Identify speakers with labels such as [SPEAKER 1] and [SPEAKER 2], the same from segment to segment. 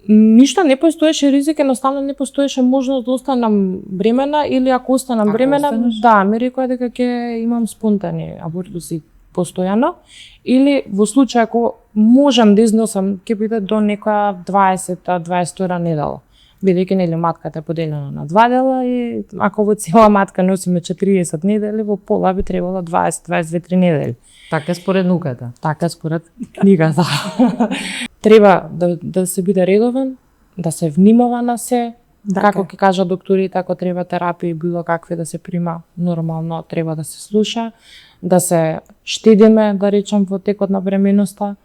[SPEAKER 1] Ништо не постоеше ризик, едноставно не постоеше можност да останам бремена или ако останам бремена, да, ми рекоа дека ќе имам спонтани абортуси постојано или во случај ако можам да износам ќе биде до некоја 20-22 недела. Бидејќи нели матката е поделена на 2 дела и ако во цела матка носиме 40 недели, во пола би требало 20-22-3 недели.
[SPEAKER 2] Така според науката.
[SPEAKER 1] Така според книгата. Треба да се биде редовен, да се внимава на се, како ќе кажа докторите, ако треба терапија било какви да се прима, нормално треба да се слуша, да се штедиме, да речам, во текот на бременоста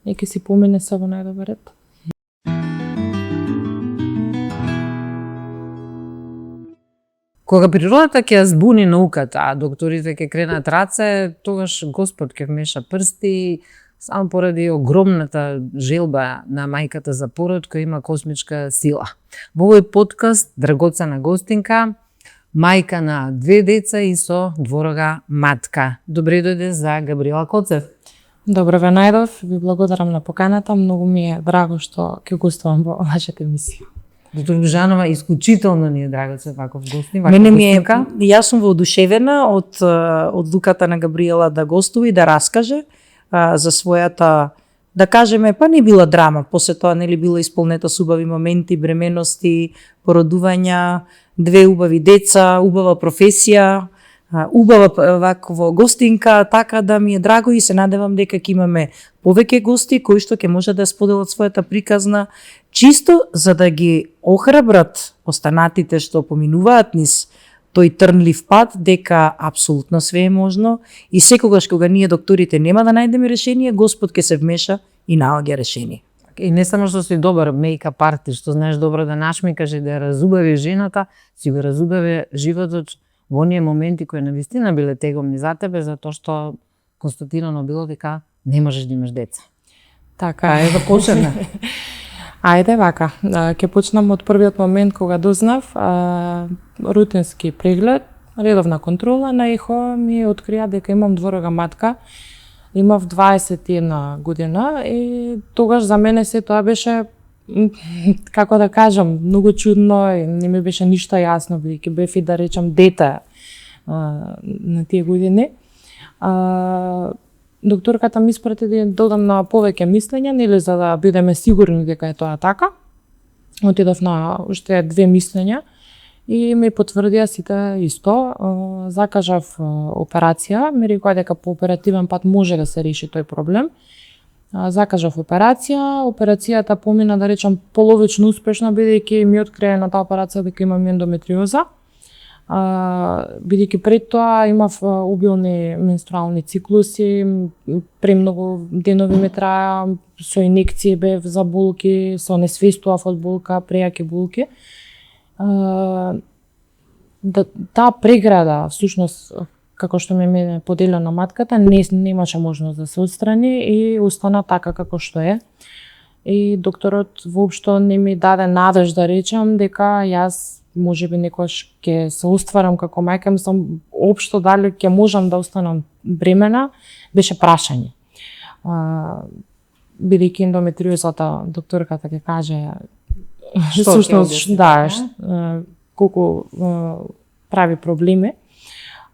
[SPEAKER 1] и ќе си помине се во најдобар ред.
[SPEAKER 2] Кога природата ќе ја збуни науката, а докторите ќе кренат раце, тогаш Господ ќе вмеша прсти, само поради огромната желба на мајката за пород која има космичка сила. Во овој подкаст драгоцена гостинка, мајка на 2 деца и со дворога матка. Добре дојде за Габриела Коцев.
[SPEAKER 1] Добро ве најдов, ви благодарам на поканата, многу ми е драго што ќе гостувам во вашата емисија.
[SPEAKER 2] Доктор Божанова, исклучително ни е драго се ваков гостин,
[SPEAKER 3] Мене ми е, јас сум воодушевена од одлуката на Габриела да гостува и да раскаже за својата, да кажеме, па не била драма, после тоа нели била исполнета со убави моменти, бременности, породувања, 2 убави деца, убава професија, убава вакво гостинка, така да ми е драго и се надевам дека ќе имаме повеќе гости кои што ќе може да споделат својата приказна, чисто за да ги охрабрат останатите што поминуваат низ тој трнлив пат, дека апсолутно све е можно и секогаш кога ние докторите нема да најдеме решение, Господ ќе се вмеша и наоѓа решение.
[SPEAKER 2] И не само што си добар мејкап артист, што знаеш добро да нашмикаш и да ја разубави жената, си го разубави животот во оние моменти кои навистина биле тегомни за тебе, затоа што констатирано било дека не можеш да имаш деца.
[SPEAKER 1] Така е, да почнеме. Ајде вака, ќе почнам од првиот момент кога дознав рутински преглед, редовна контрола на ехо ми открија дека имам дворога матка. Имав 21 година и тогаш за мене се тоа беше, како да кажам, многу чудно и не ми беше ништо јасно, бидејќи бев и да речам дете на тие години. Докторката ми испрати да додам на повеќе мислења, нели за да бидеме сигурни дека е тоа така. Отидов на уште 2 мислења и ми потврдија сите исто. Закажав операција, ми рекоа дека по оперативен пат може да се реши тој проблем. Закажав операција, операцијата помина да речам половично успешно, бидејќи ми открија на таа операција дека имам ендометриоза. Бидејќи пред тоа имав обилни менструални циклуси, премногу денови ме траја, со инекции бев за болки, со несвестував од болка, прејаки болки. Таа преграда, всушност, како што ме поделена матката, немаше можност да се отстрани и остана така како што е. И докторот воопшто не ми даде надеж да речам дека јас можеби некојаш ќе се остварам како мајка, мислам општо дали ќе можам да останам бремена, беше прашање. Бидејќи ендометриозата, докторката ќе каже всушност да, колку прави проблеми.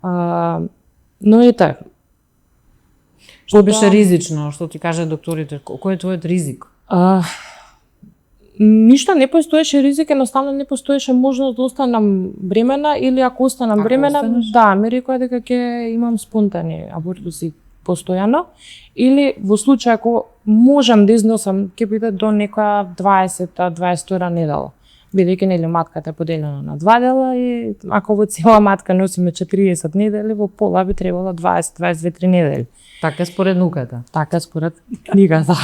[SPEAKER 1] Но и така.
[SPEAKER 2] Што беше ризично, што ти кажа докторите, кој е твојот ризик?
[SPEAKER 1] Ништо не постоеше ризик, едноставно не постоеше можност да останам бремена или ако останам бремена, да, ми рекоа дека ќе имам спонтани абортуси постојано или во случај ако можам да износам ќе биде до некоја 20-22 недела. Бидејќи нели матката е поделена на 2 дела и ако во цела матка носиме 40 недели, во пола би требало 20-22-3 недели.
[SPEAKER 2] Така според науката.
[SPEAKER 1] Така според книгата.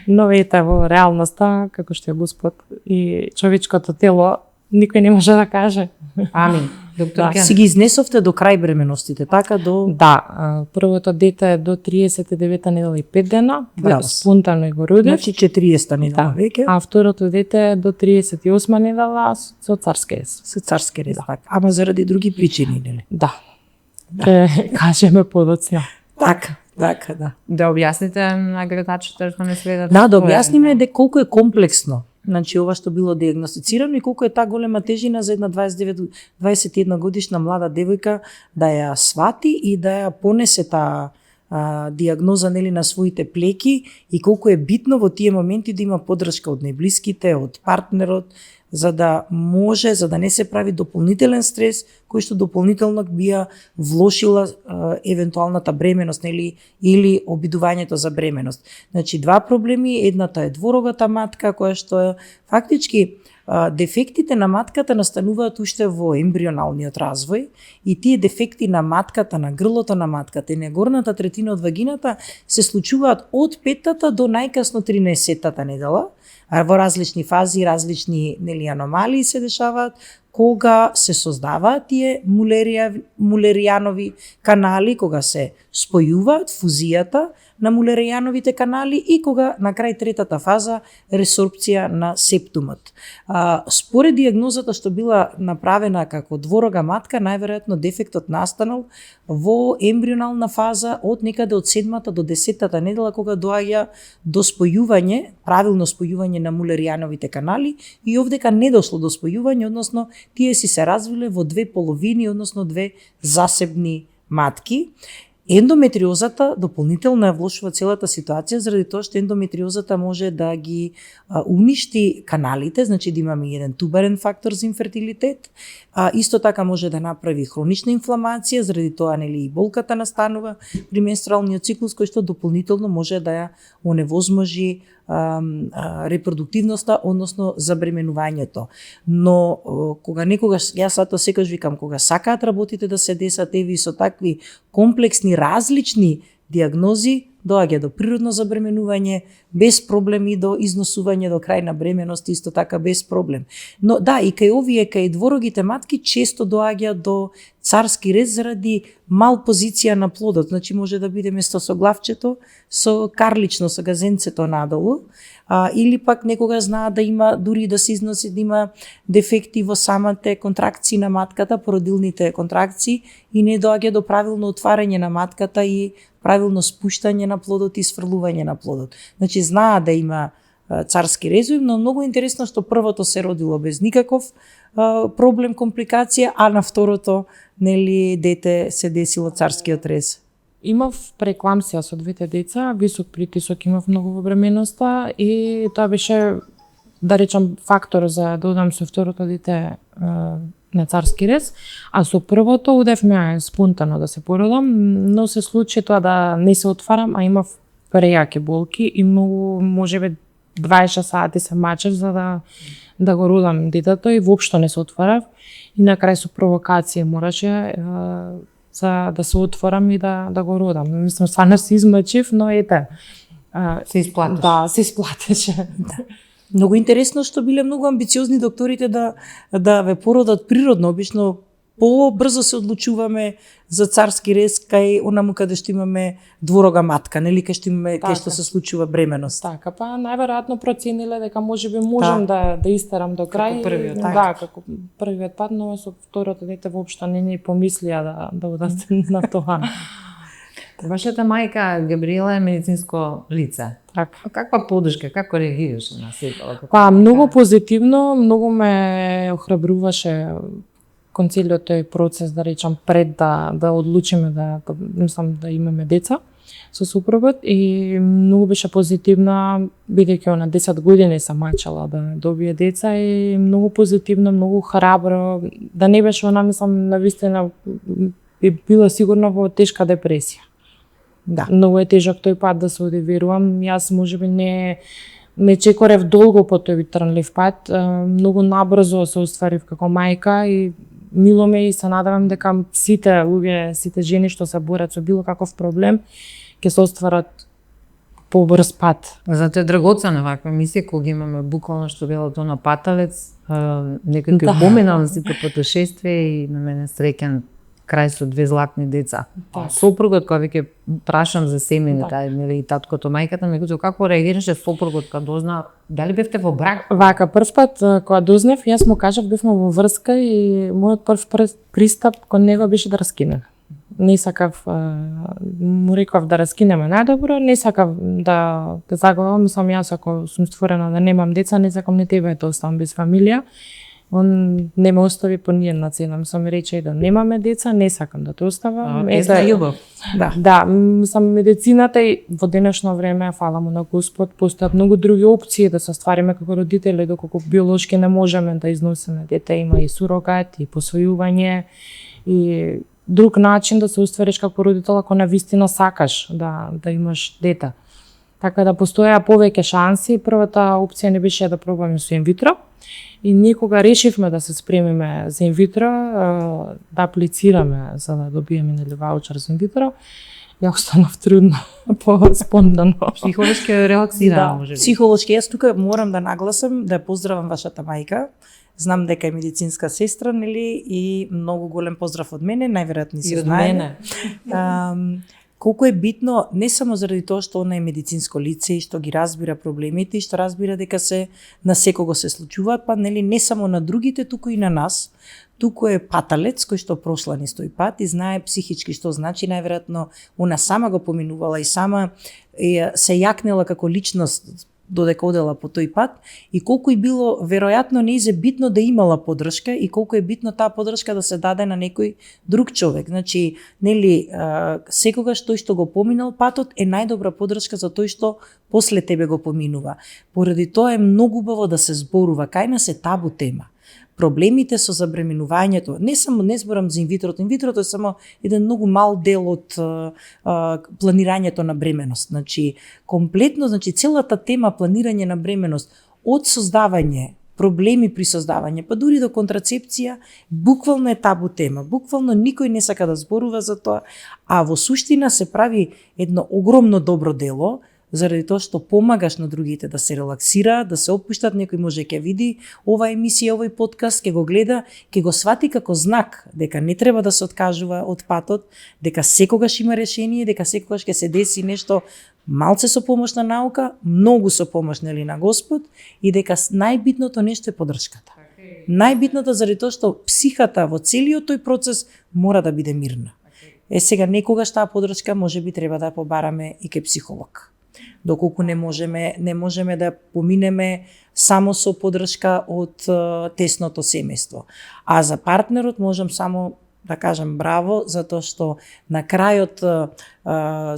[SPEAKER 1] Но ете во реалноста, како што е Господ и човечкото тело, никој не може да каже.
[SPEAKER 2] Амин. Доктор
[SPEAKER 3] Си ги изнесовте до крај бременостите, така до...
[SPEAKER 1] Да, првото дете е до 39 недела и 5 дена, спонтано го родив.
[SPEAKER 3] Значи 40 недела веќе.
[SPEAKER 1] А второто дете е до 38 недела со царски рез.
[SPEAKER 3] Со царски рез, така. Ама заради други причини, нели?
[SPEAKER 1] Да. Кажеме подоцна.
[SPEAKER 3] Така. Така, да.
[SPEAKER 2] Да објасните на гледачите што не следат.
[SPEAKER 3] Да, да објасниме дека колку е комплексно. Значи, ова што било диагностицирано и колку е таа голема тежина за една 21 годишна млада девојка да ја свати и да ја понесе таа диагноза нели на своите плеки и колку е битно во тие моменти да има поддршка од најблиските, од партнерот, за да може, за да не се прави дополнителен стрес кој што дополнително би ја влошила евентуалната бременост или обидувањето за бременост. Значи два проблеми, едната е дворогата матка која што фактички дефектите на матката настануваат уште во ембрионалниот развој и тие дефекти на матката, на грлото на матката и на горната третина од вагината се случуваат од 5-та до најкасно 13-та недела, а во различни фази, различни аномалии се дешаваат кога се создаваат тие мулеријанови канали, кога се спојуваат фузијата на мулеријановите канали и кога на крај третата фаза ресорпција на септумот. Според диагнозата што била направена како дворога матка, најверојатно дефектот настанал во ембрионална фаза од некаде од 7-та до 10-та недела кога доаѓа до спојување, правилно спојување на мулеријановите канали и овдека не дошло до спојување, односно тие си се развиле во две половини, односно две засебни матки. Ендометриозата дополнително ја влошува целата ситуација заради тоа што ендометриозата може да ги уништи каналите, значи да имаме еден туберен фактор за инфертилитет, исто така може да направи хронична инфламација, заради тоа и болката настанува при менструалниот циклус кој што дополнително може да ја оневозможи репродуктивноста, односно забременувањето. Но кога некогаш, јас сато секогаш викам, кога сакаат работите да се десат еви со такви комплексни, различни диагнози, доаѓа до природно забременување, без проблеми до износување до крај на бременост, исто така без проблем. Но да, и кај овие, кај дворогите матки, често доаѓа до царски рез заради мал позиција на плодот. Значи може да биде место со главчето, со карлично, со газенцето надолу, или пак некога знаат да има, дури да се износи, да има дефекти во самите контракции на матката, породилните контракции, и не доаѓа до правилно отварање на матката и правилно спуштање на плодот и сфрлување на плодот. Значи знаа да има царски резови, но многу интересно што првото се родило без никаков проблем, компликација, а на второто дете се десило царскиот рез.
[SPEAKER 1] Имав преекламсија со двете деца, висок притисок имав многу во бременоста и тоа беше, да речам, фактор за да одам со второто дете на царски рез, а со првото удевме спонтано да се породам, но се случи тоа да не се отварам, а имав прејаки болки и многу, можеби 20 сати се мачев за да го родам детето и воопшто не се отварав и на крај со провокација мораше за да се отворам и да го родам. Мислам, стварно се измачив, но ете.
[SPEAKER 2] Се исплатиш.
[SPEAKER 1] Да, се исплатеше.
[SPEAKER 3] Многу интересно што биле многу амбициозни докторите да ве породат природно. Обично побрзо се одлучуваме за царски рез кај онаму каде што имаме дворога матка, нели кај што имаме кај што се случува бременост.
[SPEAKER 1] Така, па најверојатно процениле дека можеби можам да истерам до крај.
[SPEAKER 2] Како првиот,
[SPEAKER 1] да, како првиот пат, но со второто дете воопшто не помислија да одат на тоа.
[SPEAKER 2] Вашата мајка Габриела е медицинско лице.
[SPEAKER 1] Така.
[SPEAKER 2] Каква поддршка, како реагираше на сето?
[SPEAKER 1] Па многу позитивно, многу ме охрабруваше кон целиот тој процес, да речам, пред да одлучиме да имаме деца со супругот и многу беше позитивна, бидејќи на 10 години сам мачала да добие деца и многу позитивно, многу храбро, да не беше она, мислам, навистина би била сигурно во тешка депресија.
[SPEAKER 3] Да.
[SPEAKER 1] Многу е тежок тој пат да се оди, верувам. Јас можеби не чекорев долго по тој трнлив пат, многу набрзо се остварив како мајка и мило ме и се надевам дека сите луѓе, сите жени што се борат со било каков проблем, ќе се остварат по брз пат.
[SPEAKER 2] Затоа е драгоцена ваква емисија кога ги имаме буквално што велото на паталец, некако поминам сите путешествија и на мене среќен крај со 2 златни деца. Сопругот кога веќе прашам за семејните, нели и таткото, мајката ми кажа како реагираше сопругот кога дозна, дали бевте во брак?
[SPEAKER 1] Вака прв пат кога дознав, јас му кажав бевме во врска и мојот прв пристап кон него беше да раскинеме. не сакав, му реков да раскинеме најдобро, не сакав да заговарам, мислам јас ако сум створена да немам деца, не сакам не тебе да оставам без фамилија. Он не ме остави по ниједна цена, мислам ми рече да немаме деца, не сакам да те оставам.
[SPEAKER 2] љубов.
[SPEAKER 1] Да, мислам медицината и во денешно време, фала му на Господ, постојат многу други опции да се ствариме како родители, доколку биолошки не можеме да износиме дете, има и сурогат, и посвојување, и друг начин да се уствариш како родител ако навистина сакаш да имаш дете. Така да постоја повеќе шанси. Првата опција не беше да пробаме со инвитро. И никога решивме да се спремиме за инвитро, да аплицираме за да добиеме ваучер за инвитро. Ја останав трудно, по-спонтано.
[SPEAKER 2] Психолошки релаксира, може би.
[SPEAKER 3] Психолошки, јас тука морам да нагласам, да поздравам вашата мајка. Знам дека е медицинска сестра, нели, и многу голем поздрав од мене, најверојатно се знае. Колку е битно, не само заради тоа што она е медицинско лице и што ги разбира проблемите и што разбира дека се на секого се случуваат, па нели не само на другите, туку и на нас. Туку е паталец кој што прошла низ тој пат и знае психички што значи, најверојатно она сама го поминувала и сама се јакнела како личност додека одела по тој пат и колку и било веројатно неизе битно да имала поддршка и колку е битно таа поддршка да се даде на некој друг човек. Значи, нели, секогаш тој што го поминал патот е најдобра поддршка за тој што после тебе го поминува. Поради тоа е многу убаво да се зборува, кај нас е табу тема. Проблемите со забременувањето, не зборам за инвитрото. Инвитрото е само еден многу мал дел од планирањето на бременост. Значи, комплетно, целата тема планирање на бременост, од создавање, проблеми при создавање, па дури до контрацепција, буквално е табу тема. Буквално никој не сака да зборува за тоа, а во суштина се прави едно огромно добро дело, заради тоа што помагаш на другите да се релаксираат, да се опуштат, некој може ќе види ова емисија, овој подкаст, ќе го гледа, ќе го свати како знак дека не треба да се откажува од патот, дека секогаш има решение, дека секогаш ќе се деси нешто малце со помош на наука, многу со помош нели на Господ и дека најбитното нешто е поддршката. Најбитното заради тоа што психата во целиот тој процес мора да биде мирна. Сега некогаш таа поддршка можеби треба да побараме и кај психолог. Доколку не можеме да поминеме само со поддршка од тесното семејство. А за партнерот можам само да кажам браво, затоа што на крајот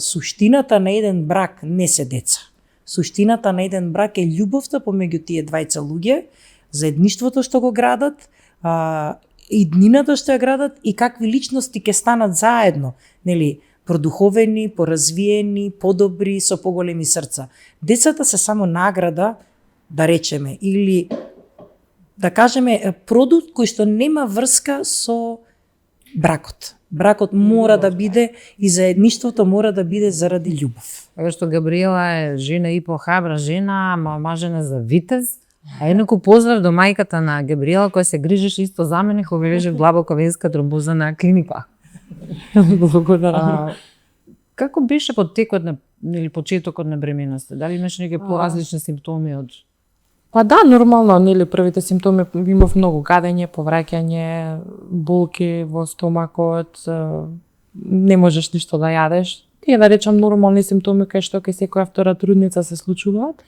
[SPEAKER 3] суштината на еден брак не се деца. Суштината на еден брак е љубовта помеѓу тие двајца луѓе, заедништвото што го градат, иднината што ја градат и какви личности ќе станат заедно, нели, продуховени, поразвиени, подобри, со поголеми срца. Децата се само награда, да речеме, или да кажеме продукт кој што нема врска со бракот. Бракот мора да биде и заедништвото мора да биде заради љубов.
[SPEAKER 2] Така што Габриела е жена и похрабра жена, ама омажена за витез. А еднако поздрав до мајката на Габриела која се грижеше исто за мене кога лежев длабока венска тромбоза на клиника.
[SPEAKER 1] Благодарам.
[SPEAKER 2] Како беше потекот на или почетокот на бременоста? Дали имаше неки поразлични симптоми од?
[SPEAKER 1] Па да, нормално, нели првите симптоми имав многу гадење, повраќање, болки во стомакот, не можеш ништо да јадеш. Тие да речам нормални симптоми кај што кај секоја втора трудница се случуваат.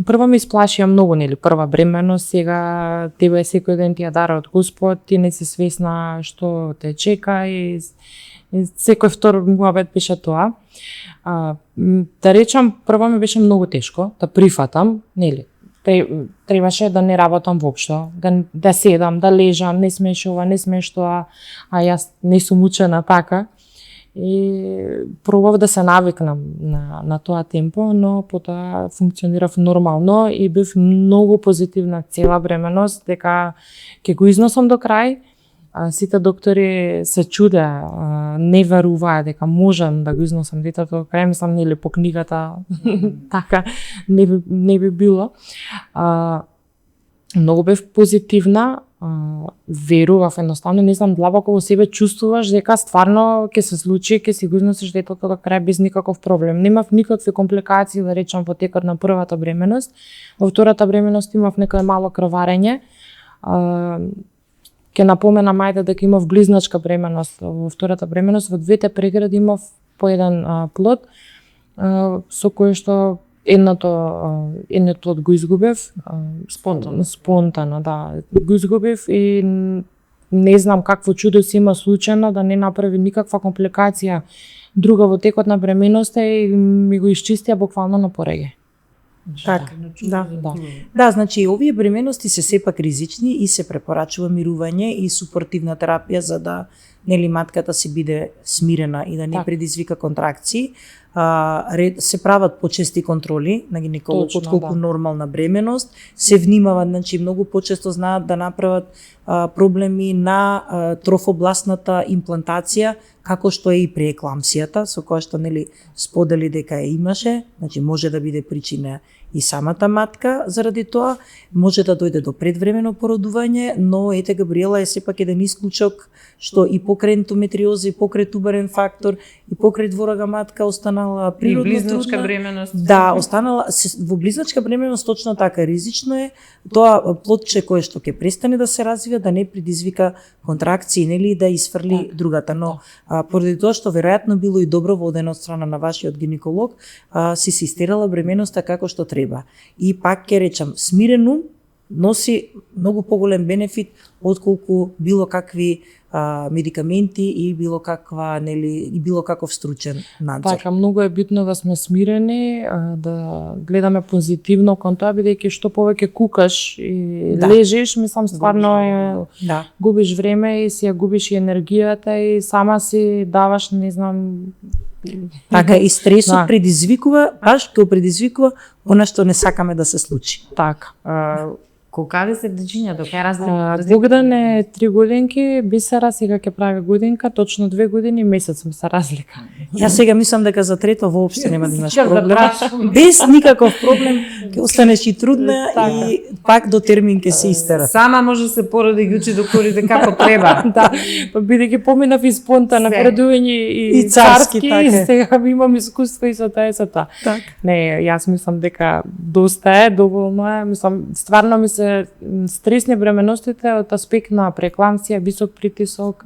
[SPEAKER 1] Прво ме исплашија многу, нели, прва бременост, сега тебе секој ден ти ја дара од Господ, ти не си свесна што те чека и секој втор муабет беше тоа. Да речам, прво ми беше многу тешко да прифатам, нели, требаше да не работам воопшто, да седам, да лежам, не смеш ова, не смеш тоа, а јас не сум учена така. И пробав да се навикнам на тоа темпо, но потоа функционирав нормално и бев многу позитивна цела бременост, дека ќе го износам до крај. Сите доктори се чуде, не веруваа дека можам да го износам детето до крај, мислам нели по книгата така не би било. Многу бев позитивна, верував едноставно, не знам, длабоко во себе чувствуваш дека стварно ќе се случи, ќе си го износиш детето до крај без никаков проблем. Немав никакви компликации, да речам, во текот на првата бременост. Во втората бременост имав некое мало крварење. Ќе напоменам ајде дека имав близначка бременост. Во втората бременост во двете прегради имав по еден плод со кој што едниот плод го изгубев спонтано, да, го изгубев и не знам какво чудо се има случајно да не направи никаква компликација друга во текот на бременоста и ми го исчистија буквално на пореѓај.
[SPEAKER 3] Така, да.
[SPEAKER 1] Да.
[SPEAKER 3] Да, значи овие бременности се сепак ризични и се препорачува мирување и супортивна терапија за да нели матката си биде смирена и да не предизвика контракции. Се прават почести контроли на гинеколог отколку нормална бременост, се внимават, значи многу почесто знаат да направат проблеми на трофобластната имплантација, како што е и преекламсијата, со која што нели сподели дека ја имаше, значи може да биде причина и самата матка заради тоа, може да дојде до предвремено породување, но ете Габриела е сепак еден исклучок што и покрај ендометриоза, и покрај туберен фактор, и покрај дворага матка останала природно
[SPEAKER 2] близначка
[SPEAKER 3] трудна.
[SPEAKER 2] бременост.
[SPEAKER 3] Да, останала во близначка бременост точно така ризично е тоа плодче кое што ќе престане да се развива, да не предизвика контракции, нели да изфрли другата, но поради тоа што веројатно било и добро водено од страна на вашиот гинеколог, си се истерала бременоста како што треба. И пак ќе речам, смирен ум носи многу поголем бенефит отколку било какви медикаменти и било каква нели и било каков стручен надзор.
[SPEAKER 1] Така, многу е битно да сме смирени, да гледаме позитивно кон тоа, бидејќи што повеќе кукаш и лежиш, мислам стварно губиш време и си ја губиш и енергијата и сама си даваш, не знам.
[SPEAKER 3] Така и стресот предизвикува, баш го предизвикува она што не сакаме да се случи.
[SPEAKER 1] Така.
[SPEAKER 2] Колкави се дечињата, кај разлика?
[SPEAKER 1] Богдан е 3 годинки, Бисера сега ќе прави годинка, точно 2 години и месец ми се разлика.
[SPEAKER 3] Јас сега мислам дека за трето воопшто нема да имаш проблем. Без никаков проблем, ќе останеш и трудна и пак до термин ќе се истера.
[SPEAKER 2] Сама може да се породи ги учи докторите како треба.
[SPEAKER 1] Да, бидејќи поминав и спонтано предување и царски, и сега имам искуство и со тоа и со тоа. Не, јас мислам дека доста е, доволно е, мислам стварно ми се стресни бременостите од аспект на преекламсија, висок притисок,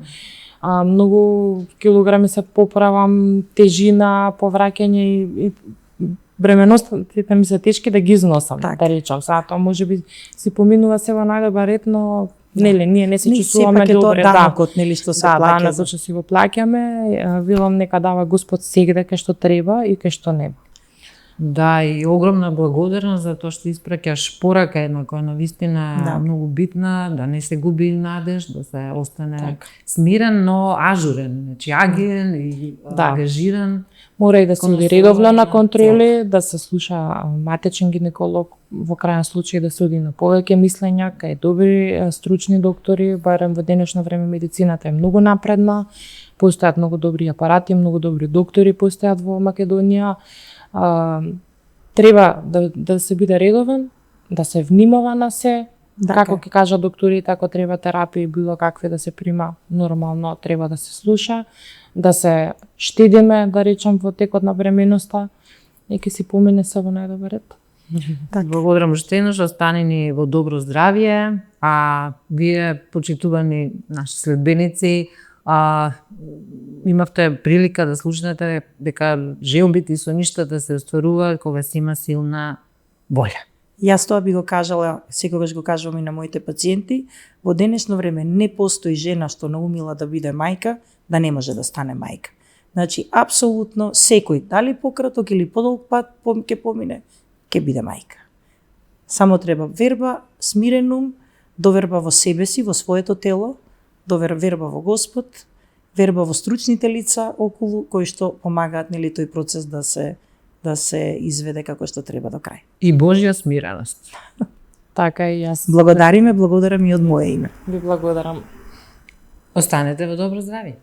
[SPEAKER 1] многу килограми се поправам, тежина, повраќање и бременостите ми се тешки да ги износам, да речам. Сега тоа можеби си поминува се во најдобар ред, но нели ние не се чувствуваме добре.
[SPEAKER 3] Данокот, нели што се плаќа.
[SPEAKER 1] Данокот што си го плаќаме, велам нека дава Господ сегде кај што треба и кај што нема.
[SPEAKER 2] Да, и огромна благодарност за тоа што испраќаш порака една која навистина е многу битна, да не се губи надеж, да се остане смирен, но ажурен, значи агилен и ангажиран.
[SPEAKER 1] Мора и да се оди редовно на контроли, да се слуша матечен гинеколог, во крајен случај да се оди на повеќе мислења, кај добри стручни доктори, барем во денешно време медицината е многу напредна, постојат многу добри апарати, многу добри доктори постојат во Македонија. Треба да се биде редовен, да се внимава на се, како ќе кажа докторите, ако треба терапија било какви да се прима, нормално треба да се слуша, да се штедиме, да речам, во текот на бременоста и ќе си помине се во најдобар ред.
[SPEAKER 2] Благодарам уштено што остани ни во добро здравје, а вие почитувани наши следбеници, имавте прилика да слушнете дека желбите и соништата се остваруваат кога се има силна волја.
[SPEAKER 3] Јас тоа би го кажала, секогаш го кажувам и на моите пациенти, во денешно време не постои жена што наумила да биде мајка, да не може да стане мајка. Значи, апсолутно секој, дали пократок или подолг пат ќе помине, ќе биде мајка. Само треба верба, смирен ум, доверба во себе си, во своето тело, верба во Господ, верба во стручните лица околу кои што помагаат нели тој процес да се изведе како што треба до крај.
[SPEAKER 2] И Божја смиреност.
[SPEAKER 1] Така и јас.
[SPEAKER 3] Благодарам и од моје име.
[SPEAKER 1] Ви благодарам.
[SPEAKER 2] Останете во добро здравје.